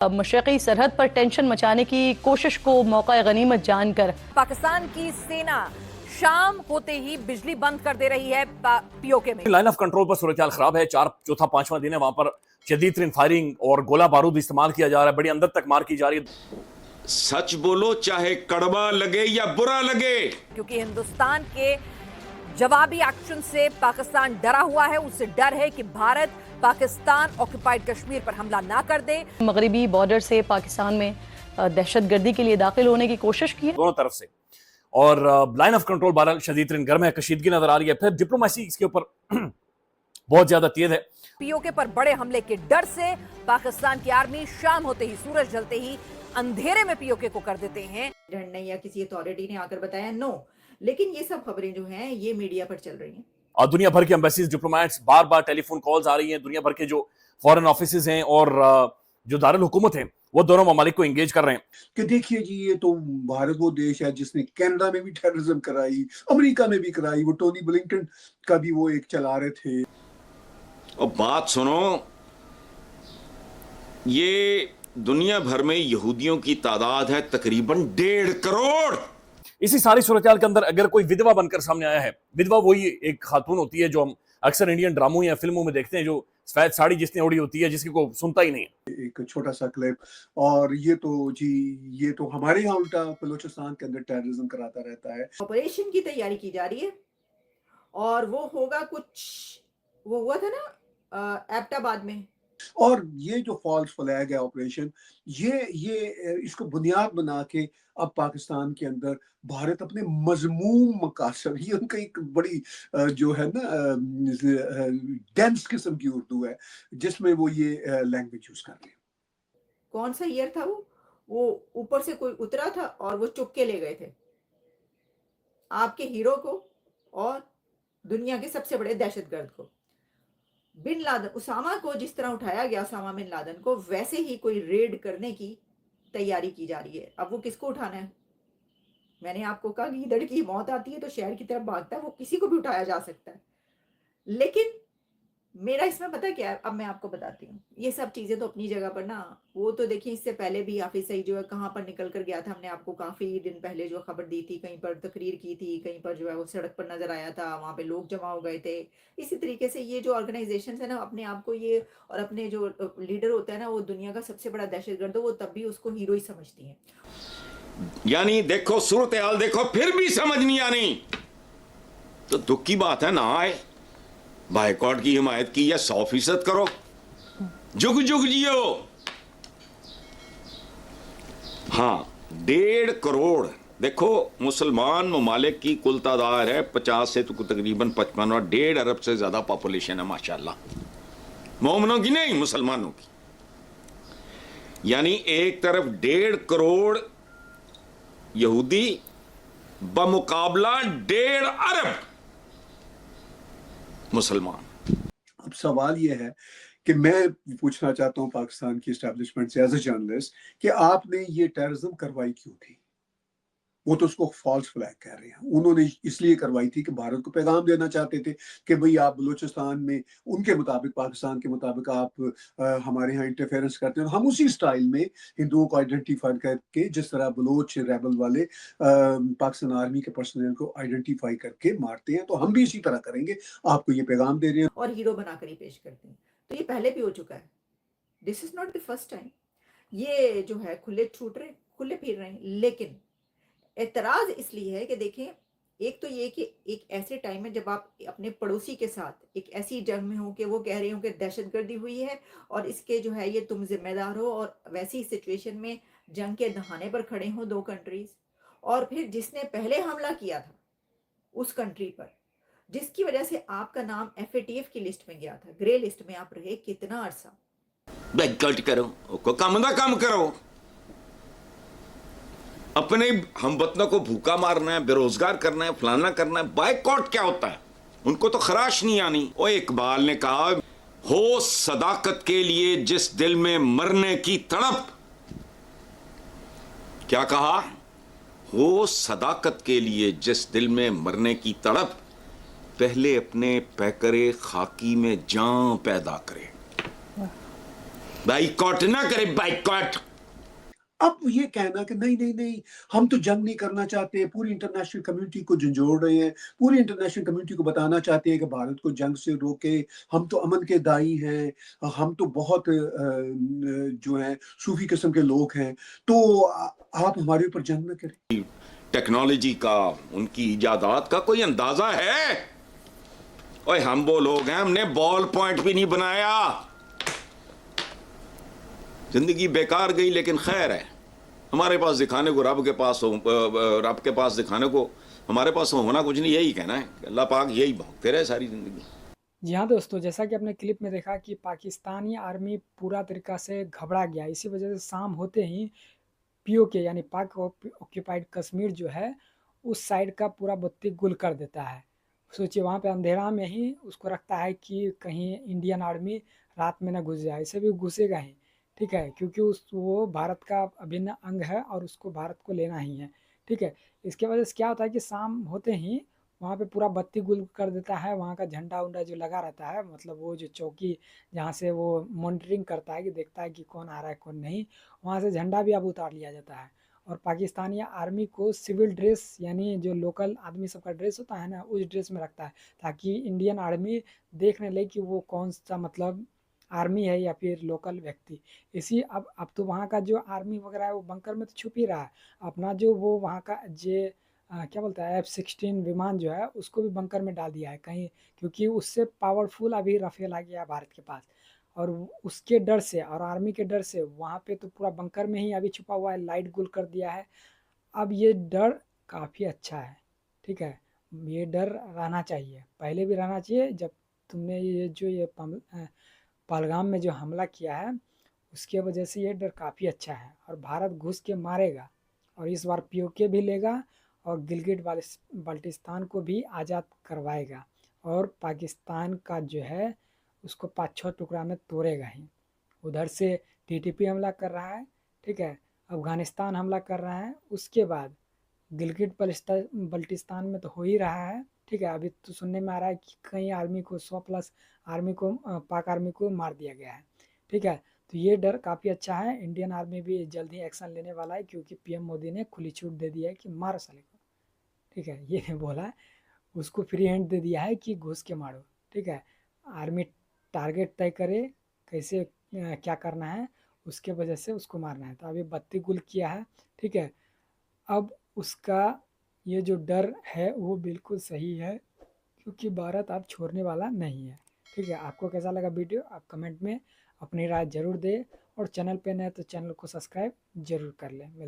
मशरक़ी सरहद पर टेंशन मचाने की कोशिश को मौका गनीमत जानकर पाकिस्तान की सेना शाम होते ही बिजली बंद कर दे रही है पीओके में। लाइन ऑफ कंट्रोल पर सूरत हाल खराब है। चौथा पांचवा दिन है, वहां पर शदीद तरीन फायरिंग और गोला बारूद इस्तेमाल किया जा रहा है। बड़ी अंदर तक मार की जा रही है। सच बोलो, चाहे कड़वा लगे या बुरा लगे, क्योंकि हिंदुस्तान के जवाबी एक्शन से पाकिस्तान डरा हुआ है। उससे डर है कि भारत पाकिस्तान ऑक्युपाइड कश्मीर पर हमला ना कर दे। मगरबी बॉर्डर से पाकिस्तान में दहशतगर्दी के लिए दाखिल होने की कोशिश की है दोनों तरफ से। और लाइन ऑफ कंट्रोल बहरहाल शदीद तरीन गर्म है, कशीदगी नजर आ रही है। फिर डिप्लोमेसी इसके ऊपर बहुत ज्यादा तेज है। पीओके पर बड़े हमले के डर से पाकिस्तान की आर्मी शाम होते ही, सूरज ढलते ही अंधेरे में पीओके को कर देते हैं। ने या किसी अथॉरिटी ने आकर बताया नो, लेकिन ये सब खबरें जो हैं ये मीडिया पर चल रही हैं। और दुनिया भर के एम्बेसीज, डिप्लोमेट्स, बार बार टेलीफोन कॉल्स आ रही हैं। दुनिया भर के जो फॉरेन ऑफिसेज हैं और जो दारुल हुकूमत हैं, वो दोनों ममालिक को एंगेज कर रहे हैं कि देखिए जी, ये तो भारत वो देश है जिसने कनाडा में भी टेररिज्म कराई, अमेरिका में भी कराई। वो टोनी ब्लिंकन का भी वो एक चला रहे थे। और बात सुनो, ये दुनिया भर में यहूदियों की तादाद है तकरीबन 1.5 करोड़। इसी सारी सूरत के अंदर अगर कोई विधवा बनकर सामने आया है, विधवा वही एक खातून होती है जो हम अक्सर इंडियन ड्रामों या फिल्मों में देखते हैं, जो सफेद साड़ी जिसने ओढ़ी होती है, जिसकी को सुनता ही नहीं है। एक छोटा सा क्लिप। और ये तो जी, ये तो हमारे यहाँ उल्टा बलूचिस्तान के अंदर टेररिज्म कराता रहता है। ऑपरेशन की तैयारी की जा रही है और वो होगा कुछ, वो हुआ था ना एबटाबाद में। और ये जो फॉल्स फ्लैग है ऑपरेशन, ये इसको बुनियाद बना के अब पाकिस्तान के अंदर भारत अपने मजमूम मकासद, ये उनका एक बड़ी जो है ना डेंस किस्म की उर्दू है जिसमें वो ये लैंग्वेज यूज कर रहे हैं। कौन सा ईयर था वो ऊपर से कोई उतरा था और वो चुप के ले गए थे आपके हीरो को और दुनिया के सबसे बड़े दहशतगर्द को। बिन लादेन, उसामा को जिस तरह उठाया गया, उसामा बिन लादेन को, वैसे ही कोई रेड करने की तैयारी की जा रही है। अब वो किसको उठाना है? मैंने आपको कहा गीदड़ की मौत आती है तो शहर की तरफ भागता है, वो किसी को भी उठाया जा सकता है। लेकिन मेरा इसमें पता क्या है, अब मैं आपको बताती हूँ। ये सब चीजें तो अपनी जगह पर ना, वो तो देखिए इससे पहले भी हाफिज सईद जो है कहाँ पर निकल कर गया था। हमने आपको काफी दिन पहले जो खबर दी थी, कहीं पर तकरीर की थी, कहीं पर जो है वो सड़क पर नजर आया था, वहां पे लोग जमा हो गए थे। इसी तरीके से ये जो ऑर्गेनाइजेशन है ना, अपने आप को ये और अपने जो लीडर होता है ना, वो दुनिया का सबसे बड़ा दहशतगर्द हो, वो तब भी उसको हीरो ही समझती है। यानी देखो सूरत हाल देखो, फिर भी समझ नहीं आनी तो दुख की बात है ना आए। बाइकॉट की हिमायत की या 100% करो, जुग जुग जियो। हाँ, 1.5 करोड़। देखो मुसलमान ममालिक की कुल तादाद है 50 से तो तकरीबन 55 और 1.5 अरब से ज्यादा पॉपुलेशन है माशाल्लाह। मोमिनों की नहीं, मुसलमानों की। यानी एक तरफ 1.5 करोड़ यहूदी बमुकाबला 1.5 अरब मुसलमान। अब सवाल ये है कि मैं पूछना चाहता हूं पाकिस्तान की एस्टेब्लिशमेंट से एज ए जर्नलिस्ट कि आपने ये टेररिज्म करवाई क्यों थी? वो तो उसको फॉल्स फ्लैग कह रहे हैं। उन्होंने इसलिए करवाई थी कि भारत को पैगाम देना चाहते थे कि भाई आप बलूचिस्तान में उनके मुताबिक, पाकिस्तान के मुताबिक आप हमारे यहाँ इंटरफेरेंस करते हैं, हम उसी स्टाइल में हिंदुओं को आइडेंटिफाई करके, जिस तरह बलोच रेबल वाले पाकिस्तान आर्मी के पर्सनल को आइडेंटिफाई करके मारते हैं, तो हम भी इसी तरह करेंगे, आपको ये पैगाम दे रहे हैं। और हीरो बनाकर ही पेश करते हैं। तो ये पहले भी हो चुका है, this is not the first time. ये जो है खुले छूट रहे, खुले फिर रहे हैं। लेकिन एतराज इसलिए है कि देखें, एक तो ये कि एक ऐसे टाइम में जब आप अपने पड़ोसी के साथ एक ऐसी जंग में हो कि वो कह रहे हो कि दहशतगर्दी हुई है और इसके जो है ये तुम जिम्मेदार हो, और वैसी सिचुएशन में जंग के दहाने पर खड़े हो दो कंट्रीज, और फिर जिसने पहले हमला किया था उस कंट्री पर, जिसकी वजह से आपका नाम FATF की लिस्ट में गया था, ग्रे लिस्ट में आप रहे कितना अरसा। बैकआउट करो, को काम करो। अपने हम वतनों को भूखा मारना है, बेरोजगार करना है, फलाना करना है। बाइकआउट क्या होता है? उनको तो खराश नहीं आनी। ओ इकबाल ने कहा, हो सदाकत के लिए जिस दिल में मरने की तड़प। क्या कहा? हो सदाकत के लिए जिस दिल में मरने की तड़प, पहले अपने पैकरे खाकी में जान पैदा करे। बाइकॉट ना करे, बाइकॉट। अब ये कहना कि नहीं नहीं नहीं, हम तो जंग नहीं करना चाहते, पूरी इंटरनेशनल कम्युनिटी को झंझोड़ रहे हैं, पूरी इंटरनेशनल कम्युनिटी को बताना चाहते हैं कि भारत को जंग से रोके, हम तो अमन के दाई हैं, हम तो बहुत जो है सूफी किस्म के लोग हैं, तो आप हमारे ऊपर जंग ना करें। टेक्नोलॉजी का, उनकी इजादात का कोई अंदाजा है? ओए हम वो लोग हैं, हमने बॉल पॉइंट भी नहीं बनाया। जिंदगी बेकार गई, लेकिन खैर है, हमारे पास दिखाने को रब के पास हो, रब के पास दिखाने को हमारे पास होना कुछ नहीं। यही कहना है, अल्लाह पाक यही भोगते रहे सारी जिंदगी। जी हाँ दोस्तों, जैसा कि आपने क्लिप में देखा कि पाकिस्तानी आर्मी पूरा तरीका से घबरा गया। इसी वजह से शाम होते ही पीओके यानी पाक ऑक्यूपाइड कश्मीर जो है उस साइड का पूरा बत्ती गुल कर देता है। सोचिए, वहाँ पे अंधेरा में ही उसको रखता है कि कहीं इंडियन आर्मी रात में ना घुस जाए। इसे भी घुसेगा ही, ठीक है, क्योंकि वो भारत का अभिन्न अंग है और उसको भारत को लेना ही है, ठीक है। इसके वजह से क्या होता है कि शाम होते ही वहाँ पे पूरा बत्ती गुल कर देता है। वहाँ का झंडा उंडा जो लगा रहता है, मतलब वो जो चौकी जहाँ से वो मॉनिटरिंग करता है कि देखता है कि कौन आ रहा है कौन नहीं, वहाँ से झंडा भी अब उतार लिया जाता है। और पाकिस्तानी आर्मी को सिविल ड्रेस यानी जो लोकल आदमी सबका ड्रेस होता है ना, उस ड्रेस में रखता है, ताकि इंडियन आर्मी देखने लगे कि वो कौन सा मतलब आर्मी है या फिर लोकल व्यक्ति। इसी अब तो वहाँ का जो आर्मी वगैरह है वो बंकर में तो छुप ही रहा है। अपना जो वो वहाँ का क्या बोलता है F-16 विमान जो है उसको भी बंकर में डाल दिया है कहीं, क्योंकि उससे पावरफुल अभी राफेल आ गया भारत के पास। और उसके डर से और आर्मी के डर से वहाँ पे तो पूरा बंकर में ही अभी छुपा हुआ है, लाइट गुल कर दिया है। अब ये डर काफ़ी अच्छा है, ठीक है, ये डर रहना चाहिए, पहले भी रहना चाहिए। जब तुमने ये पहलगाम में जो हमला किया है उसके वजह से ये डर काफ़ी अच्छा है। और भारत घुस के मारेगा और इस बार पीओके भी लेगा और गिलगिट बाल्टिस्तान को भी आज़ाद करवाएगा और पाकिस्तान का जो है उसको 5-6 टुकड़ा में तोड़ेगा ही। उधर से टीटीपी हमला कर रहा है, ठीक है, अफ़गानिस्तान हमला कर रहा है, उसके बाद गिलगिट बल्टिस्तान में तो हो ही रहा है, ठीक है। अभी तो सुनने में आ रहा है कि कई आर्मी को 100+ आर्मी को पाक आर्मी को मार दिया गया है, ठीक है। तो ये डर काफ़ी अच्छा है। इंडियन आर्मी भी जल्द ही एक्शन लेने वाला है, क्योंकि पीएम मोदी ने खुली छूट दे दी है कि मारो साले को, ठीक है, ये नहीं बोला है, उसको फ्री हैंड दे दिया है कि घुस के मारो, ठीक है। आर्मी टारगेट तय करे कैसे क्या करना है, उसके वजह से उसको मारना है। तो अभी बत्ती गुल किया है, ठीक है। अब उसका ये जो डर है वो बिल्कुल सही है, क्योंकि भारत आप छोड़ने वाला नहीं है, ठीक है। आपको कैसा लगा वीडियो आप कमेंट में अपनी राय ज़रूर दें, और चैनल पे नए तो चैनल को सब्सक्राइब ज़रूर कर लें।